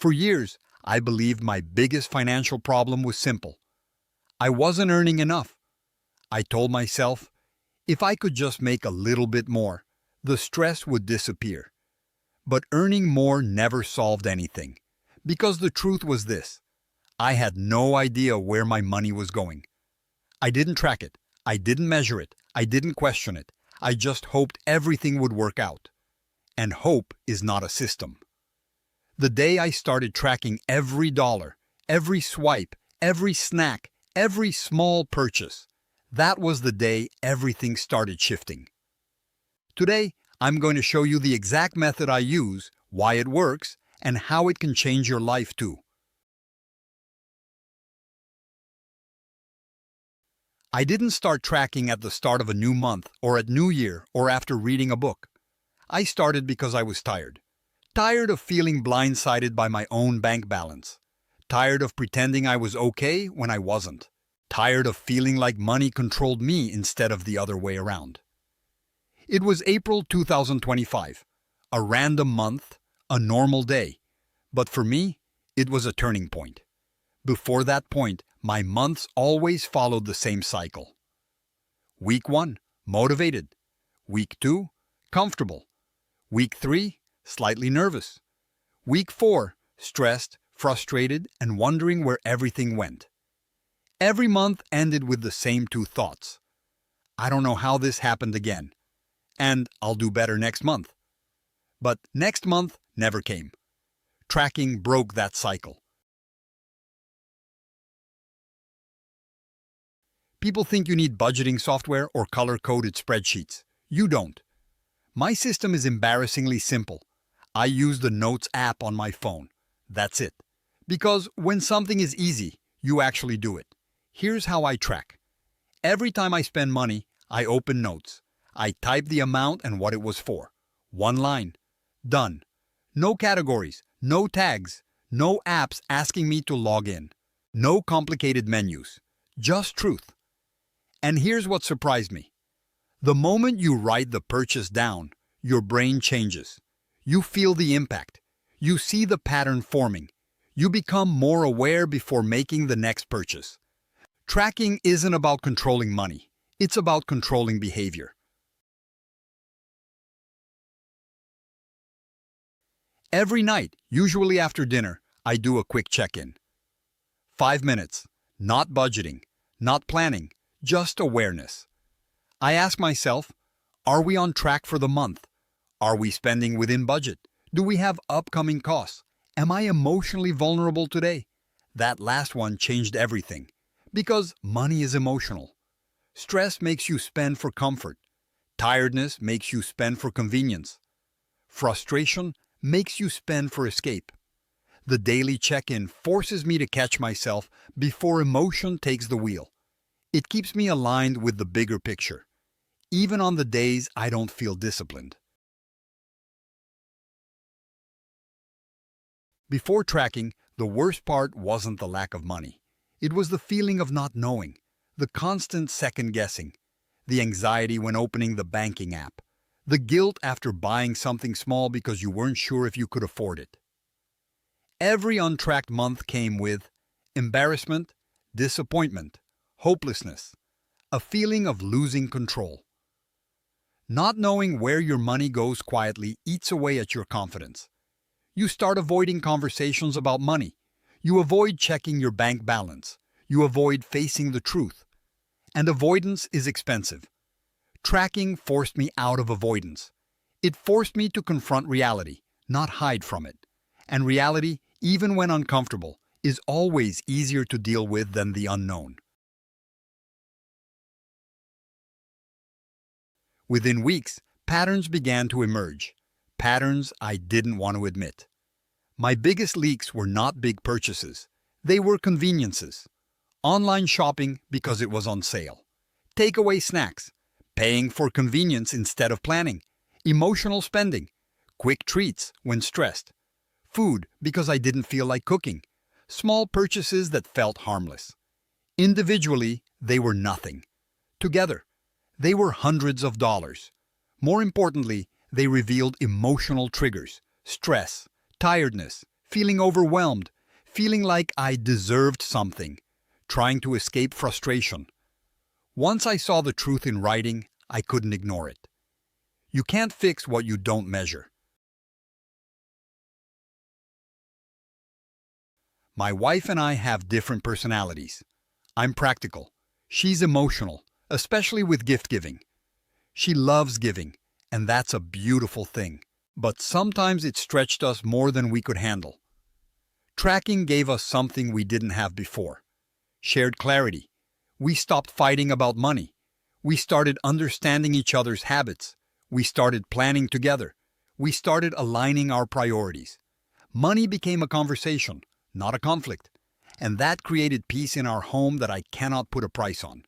For years, I believed my biggest financial problem was simple. I wasn't earning enough. I told myself, if I could just make a little bit more, the stress would disappear. But earning more never solved anything. Because the truth was this: I had no idea where my money was going. I didn't track it. I didn't measure it. I didn't question it. I just hoped everything would work out. And hope is not a system. The day I started tracking every dollar, every swipe, every snack, every small purchase, that was the day everything started shifting. Today, I'm going to show you the exact method I use, why it works, and how it can change your life too. I didn't start tracking at the start of a new month, or at New Year, or after reading a book. I started because I was tired. Tired of feeling blindsided by my own bank balance. Tired of pretending I was okay when I wasn't. Tired of feeling like money controlled me instead of the other way around. It was April 2025, a random month, a normal day. But for me, it was a turning point. Before that point, my months always followed the same cycle. Week 1, motivated. Week 2, comfortable. Week 3, slightly nervous. Week 4, stressed, frustrated, and wondering where everything went. Every month ended with the same two thoughts. I don't know how this happened again. And I'll do better next month. But next month never came. Tracking broke that cycle. People think you need budgeting software or color-coded spreadsheets. You don't. My system is embarrassingly simple. I use the Notes app on my phone. That's it. Because when something is easy, you actually do it. Here's how I track. Every time I spend money, I open Notes. I type the amount and what it was for. One line. Done. No categories, no tags, no apps asking me to log in. No complicated menus. Just truth. And here's what surprised me. The moment you write the purchase down, your brain changes. You feel the impact. You see the pattern forming. You become more aware before making the next purchase. Tracking isn't about controlling money. It's about controlling behavior. Every night, usually after dinner, I do a quick check-in. 5 minutes. Not budgeting, not planning, just awareness. I ask myself, are we on track for the month? Are we spending within budget? Do we have upcoming costs? Am I emotionally vulnerable today? That last one changed everything. Because money is emotional. Stress makes you spend for comfort. Tiredness makes you spend for convenience. Frustration makes you spend for escape. The daily check-in forces me to catch myself before emotion takes the wheel. It keeps me aligned with the bigger picture, even on the days I don't feel disciplined. Before tracking, the worst part wasn't the lack of money. It was the feeling of not knowing, the constant second-guessing, the anxiety when opening the banking app, the guilt after buying something small because you weren't sure if you could afford it. Every untracked month came with embarrassment, disappointment, hopelessness, a feeling of losing control. Not knowing where your money goes quietly eats away at your confidence. You start avoiding conversations about money. You avoid checking your bank balance. You avoid facing the truth. And avoidance is expensive. Tracking forced me out of avoidance. It forced me to confront reality, not hide from it. And reality, even when uncomfortable, is always easier to deal with than the unknown. Within weeks, patterns began to emerge. Patterns I didn't want to admit. My biggest leaks were not big purchases. They were conveniences. Online shopping because it was on sale. Takeaway snacks. Paying for convenience instead of planning. Emotional spending. Quick treats when stressed. Food because I didn't feel like cooking. Small purchases that felt harmless. Individually, they were nothing. Together, they were hundreds of dollars. More importantly, they revealed emotional triggers, stress, tiredness, feeling overwhelmed, feeling like I deserved something, trying to escape frustration. Once I saw the truth in writing, I couldn't ignore it. You can't fix what you don't measure. My wife and I have different personalities. I'm practical. She's emotional, especially with gift giving. She loves giving, and that's a beautiful thing. But sometimes it stretched us more than we could handle. Tracking gave us something we didn't have before. Shared clarity. We stopped fighting about money. We started understanding each other's habits. We started planning together. We started aligning our priorities. Money became a conversation, not a conflict. And that created peace in our home that I cannot put a price on.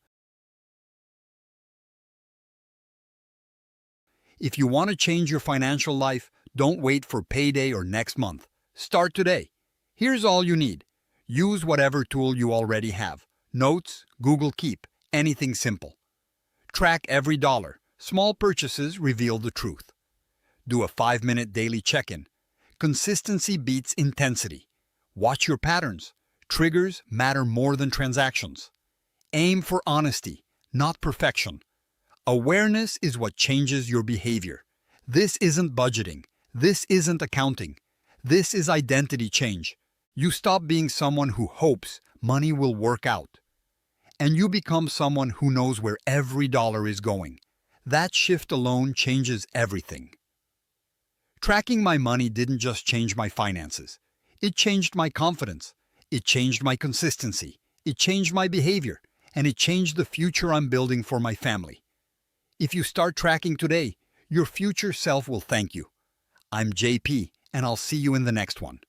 If you want to change your financial life, don't wait for payday or next month. Start today. Here's all you need. Use whatever tool you already have. Notes, Google Keep, anything simple. Track every dollar. Small purchases reveal the truth. Do a 5-minute daily check-in. Consistency beats intensity. Watch your patterns. Triggers matter more than transactions. Aim for honesty, not perfection. Awareness is what changes your behavior. This isn't budgeting. This isn't accounting. This is identity change. You stop being someone who hopes money will work out. And you become someone who knows where every dollar is going. That shift alone changes everything. Tracking my money didn't just change my finances. It changed my confidence. It changed my consistency. It changed my behavior. And it changed the future I'm building for my family. If you start tracking today, your future self will thank you. I'm JP, and I'll see you in the next one.